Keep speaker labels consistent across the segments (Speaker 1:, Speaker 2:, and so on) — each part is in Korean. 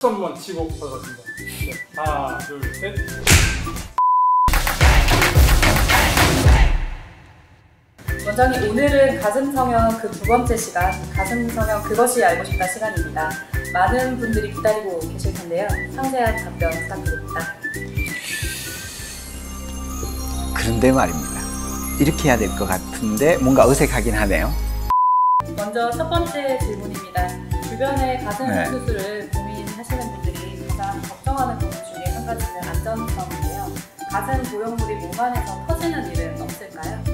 Speaker 1: 한번 치고 가겠습니다. 네. 하나, 둘, 셋.
Speaker 2: 원장님, 오늘은 가슴 성형 그 2번째 시간, 가슴 성형 그것이 알고 싶다 시간입니다. 많은 분들이 기다리고 계실 텐데요. 상세한 답변 부탁드립니다.
Speaker 3: 그런데 말입니다. 이렇게 해야 될 것 같은데 뭔가 어색하긴 하네요.
Speaker 2: 먼저 첫 번째 질문입니다. 주변에 가슴
Speaker 3: 네.
Speaker 2: 수술을 고민하시는 분들이 가장 걱정하는 부분 중에 한 가지는 안전성인데요. 가슴 보형물이 몸 안에서 터지는 일은 없을까요?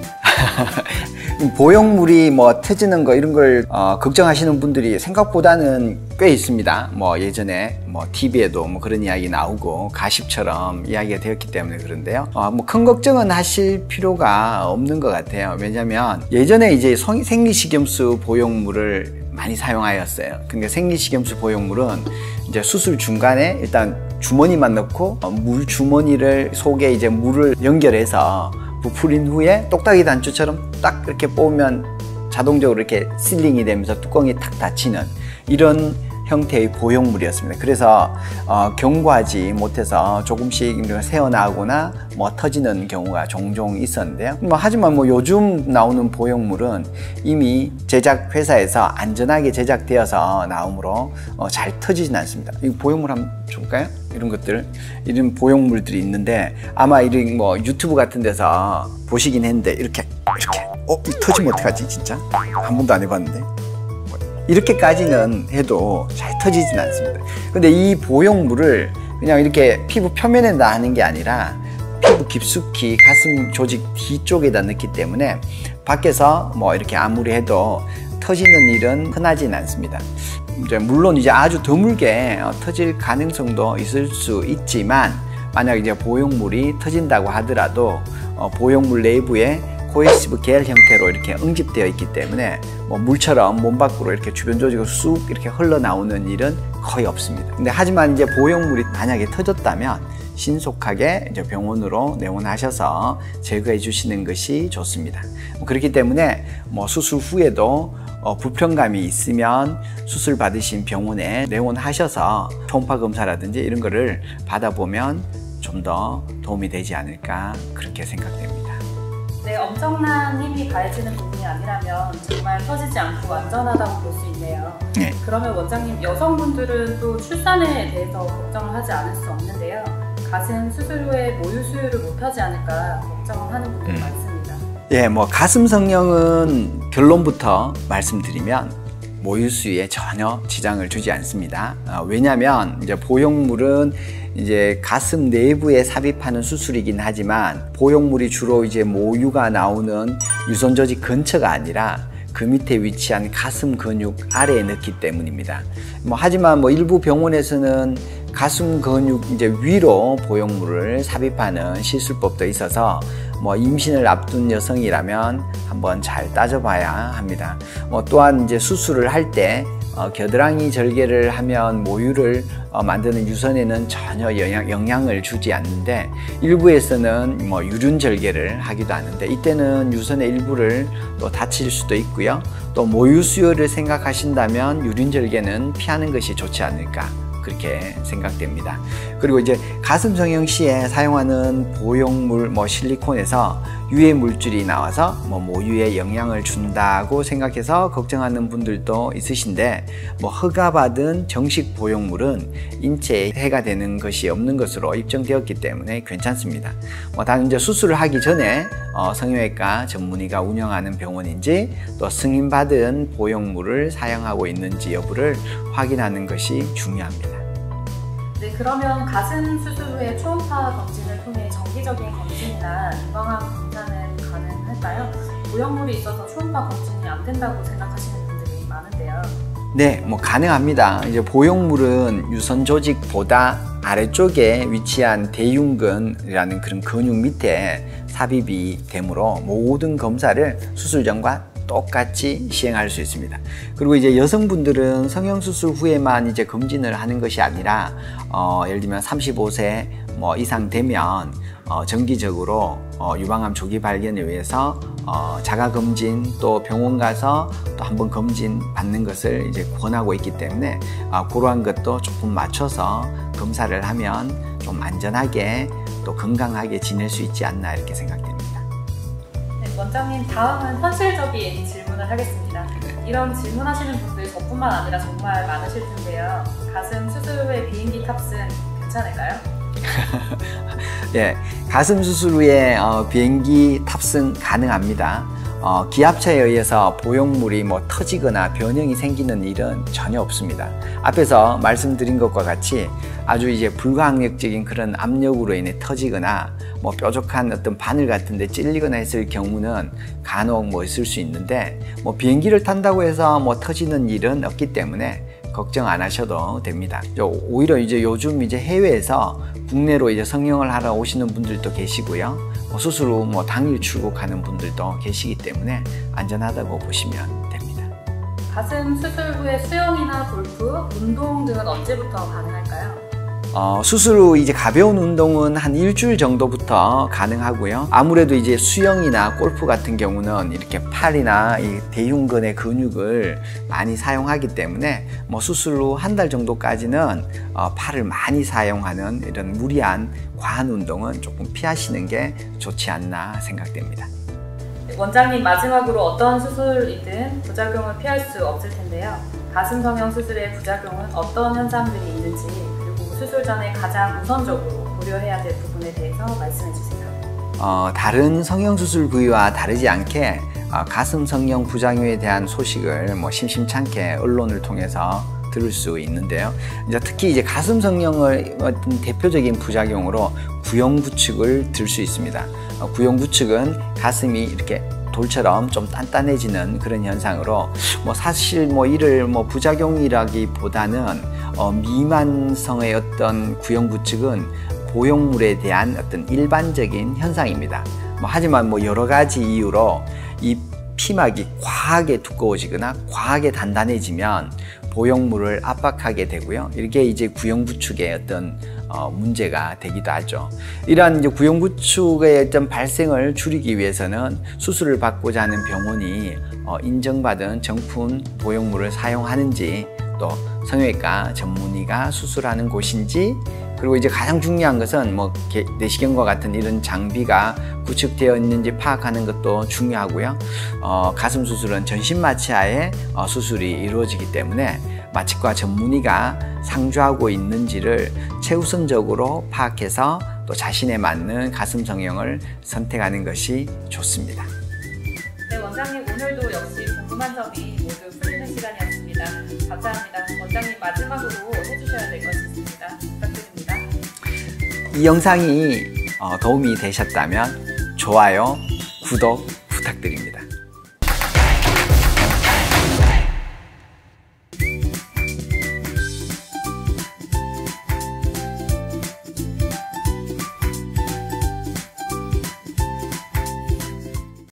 Speaker 3: 보형물이 뭐 터지는 거 이런 걸 걱정하시는 분들이 생각보다는 꽤 있습니다. 뭐 예전에 뭐 TV에도 뭐 그런 이야기 나오고 가십처럼 이야기가 되었기 때문에 그런데요. 뭐 큰 걱정은 하실 필요가 없는 것 같아요. 왜냐하면 예전에 이제 생리식염수 보형물을 많이 사용하였어요. 그러니까 생리식염수 보형물은 이제 수술 중간에 일단 주머니만 넣고 물 주머니를 속에 이제 물을 연결해서 부풀린 후에 똑딱이 단추처럼 딱 이렇게 뽑으면 자동적으로 이렇게 실링이 되면서 뚜껑이 탁 닫히는 이런 형태의 보형물이었습니다. 그래서 경과하지 못해서 조금씩 새어나오거나 뭐 터지는 경우가 종종 있었는데요. 하지만 요즘 나오는 보형물은 이미 제작 회사에서 안전하게 제작되어서 나오므로 잘 터지진 않습니다. 이 보형물 한번 줄까요? 이런 것들, 이런 보형물들이 있는데 아마 이런 유튜브 같은 데서 보시긴 했는데 이렇게 터지면 어떡하지 진짜? 한 번도 안 해봤는데. 이렇게까지는 해도 잘 터지진 않습니다. 근데 이 보형물을 그냥 이렇게 피부 표면에 넣는 게 아니라 피부 깊숙이 가슴 조직 뒤쪽에다 넣기 때문에 밖에서 이렇게 아무리 해도 터지는 일은 흔하진 않습니다. 물론 이제 아주 드물게 터질 가능성도 있을 수 있지만 만약 이제 보형물이 터진다고 하더라도 보형물 내부에 코헤시브 겔 형태로 이렇게 응집되어 있기 때문에 물처럼 몸 밖으로 이렇게 주변 조직으로 쑥 이렇게 흘러나오는 일은 거의 없습니다. 근데 하지만 이제 보형물이 만약에 터졌다면 신속하게 이제 병원으로 내원하셔서 제거해 주시는 것이 좋습니다. 그렇기 때문에 수술 후에도 불편감이 있으면 수술 받으신 병원에 내원하셔서 초음파 검사라든지 이런 거를 받아보면 좀 더 도움이 되지 않을까 그렇게 생각됩니다.
Speaker 2: 네, 엄청난 힘이 가해지는 부분이 아니라면 정말 터지지 않고 안전하다고 볼 수 있네요.
Speaker 3: 네.
Speaker 2: 그러면 원장님, 여성분들은 또 출산에 대해서 걱정을 하지 않을 수 없는데요. 가슴 수술 후에 모유 수유를 못하지 않을까 걱정을 하는 분들이 많습니다.
Speaker 3: 예, 가슴 성형은 결론부터 말씀드리면 모유 수유에 전혀 지장을 주지 않습니다. 왜냐하면 이제 보형물은 이제 가슴 내부에 삽입하는 수술이긴 하지만 보형물이 주로 이제 모유가 나오는 유선 조직 근처가 아니라 그 밑에 위치한 가슴 근육 아래에 넣기 때문입니다. 하지만 일부 병원에서는 가슴 근육 이제 위로 보형물을 삽입하는 시술법도 있어서 임신을 앞둔 여성이라면 한번 잘 따져봐야 합니다. 또한 이제 수술을 할 때 겨드랑이 절개를 하면 모유를 만드는 유선에는 전혀 영향을 주지 않는데 일부에서는 유륜 절개를 하기도 하는데 이때는 유선의 일부를 또 다칠 수도 있고요. 또 모유 수유를 생각하신다면 유륜 절개는 피하는 것이 좋지 않을까 그렇게 생각됩니다. 그리고 이제 가슴 성형 시에 사용하는 보형물 실리콘에서 유해 물질이 나와서 모유에 영향을 준다고 생각해서 걱정하는 분들도 있으신데 허가받은 정식 보형물은 인체에 해가 되는 것이 없는 것으로 입증되었기 때문에 괜찮습니다. 단 이제 수술을 하기 전에 성형외과 전문의가 운영하는 병원인지 또 승인받은 보형물을 사용하고 있는지 여부를 확인하는 것이 중요합니다.
Speaker 2: 네, 그러면 가슴 수술 후에 초음파 검진을 통해 정기적인 검진이나 유방암 검사는 가능할까요? 보형물이 있어서 초음파 검진이 안 된다고 생각하시는 분들이 많은데요.
Speaker 3: 네, 가능합니다. 이제 보형물은 유선 조직보다 아래쪽에 위치한 대흉근이라는 그런 근육 밑에 삽입이 되므로 모든 검사를 수술 전과 똑같이 시행할 수 있습니다. 그리고 이제 여성분들은 성형수술 후에만 이제 검진을 하는 것이 아니라 예를 들면 35세 뭐 이상 되면 정기적으로 유방암 조기 발견을 위해서 자가검진 또 병원 가서 또 한번 검진 받는 것을 이제 권하고 있기 때문에 그러한 것도 조금 맞춰서 검사를 하면 좀 안전하게 또 건강하게 지낼 수 있지 않나 이렇게 생각됩니다.
Speaker 2: 네, 원장님 다음은 현실적인 질문을 하겠습니다. 이런 질문하시는 분들 저뿐만 아니라 정말 많으실 텐데요. 가슴 수술 후에 비행기 탑승 괜찮을까요?
Speaker 3: 예, 가슴 수술 후에 비행기 탑승 가능합니다. 기압차에 의해서 보형물이 뭐 터지거나 변형이 생기는 일은 전혀 없습니다. 앞에서 말씀드린 것과 같이 아주 이제 불가항력적인 그런 압력으로 인해 터지거나 뭐 뾰족한 어떤 바늘 같은 데 찔리거나 했을 경우는 간혹 뭐 있을 수 있는데 뭐 비행기를 탄다고 해서 뭐 터지는 일은 없기 때문에 걱정 안 하셔도 됩니다. 오히려 이제 요즘 이제 해외에서 국내로 이제 성형을 하러 오시는 분들도 계시고요. 수술 후 뭐 당일 출국하는 분들도 계시기 때문에 안전하다고 보시면 됩니다.
Speaker 2: 가슴 수술 후에 수영이나 골프, 운동 등은 언제부터 가능할까요?
Speaker 3: 수술 후 이제 가벼운 운동은 한 일주일 정도부터 가능하고요. 아무래도 이제 수영이나 골프 같은 경우는 이렇게 팔이나 이 대흉근의 근육을 많이 사용하기 때문에 뭐 수술 후 한 달 정도까지는 팔을 많이 사용하는 이런 무리한 과한 운동은 조금 피하시는 게 좋지 않나 생각됩니다.
Speaker 2: 원장님 마지막으로 어떤 수술이든 부작용을 피할 수 없을 텐데요. 가슴 성형 수술의 부작용은 어떤 현상들이 있는지 수술 전에 가장 우선적으로 고려해야 될 부분에 대해서 말씀해 주세요.
Speaker 3: 다른 성형수술 부위와 다르지 않게 가슴 성형 부작용에 대한 소식을 뭐 심심찮게 언론을 통해서 들을 수 있는데요. 이제 특히 이제 가슴 성형의 어떤 대표적인 부작용으로 구형부축을 들 수 있습니다. 구형부축은 가슴이 이렇게 돌처럼 좀 단단해지는 그런 현상으로 뭐 사실 뭐 이를 뭐 부작용이라기보다는 미만성의 어떤 구형부축은 보형물에 대한 어떤 일반적인 현상입니다. 하지만 뭐 여러 가지 이유로 이 피막이 과하게 두꺼워지거나 과하게 단단해지면 보형물을 압박하게 되고요. 이게 이제 구형부축의 어떤 문제가 되기도 하죠. 이러한 이제 구형부축의 어떤 발생을 줄이기 위해서는 수술을 받고자 하는 병원이 인정받은 정품 보형물을 사용하는지 또 성형외과 전문의가 수술하는 곳인지 그리고 이제 가장 중요한 것은 뭐 내시경과 같은 이런 장비가 구축되어 있는지 파악하는 것도 중요하고요. 가슴 수술은 전신 마취하에 수술이 이루어지기 때문에 마취과 전문의가 상주하고 있는지를 최우선적으로 파악해서 또 자신에 맞는 가슴 성형을 선택하는 것이 좋습니다.
Speaker 2: 네, 원장님 오늘도 역시 궁금한 점이 모두 풀리는 시간이었습니다. 감사합니다. 원장님 마지막으로 해주셔야 될 것이 있습니다. 부탁드립니다.
Speaker 3: 이 영상이 도움이 되셨다면 좋아요, 구독 부탁드립니다.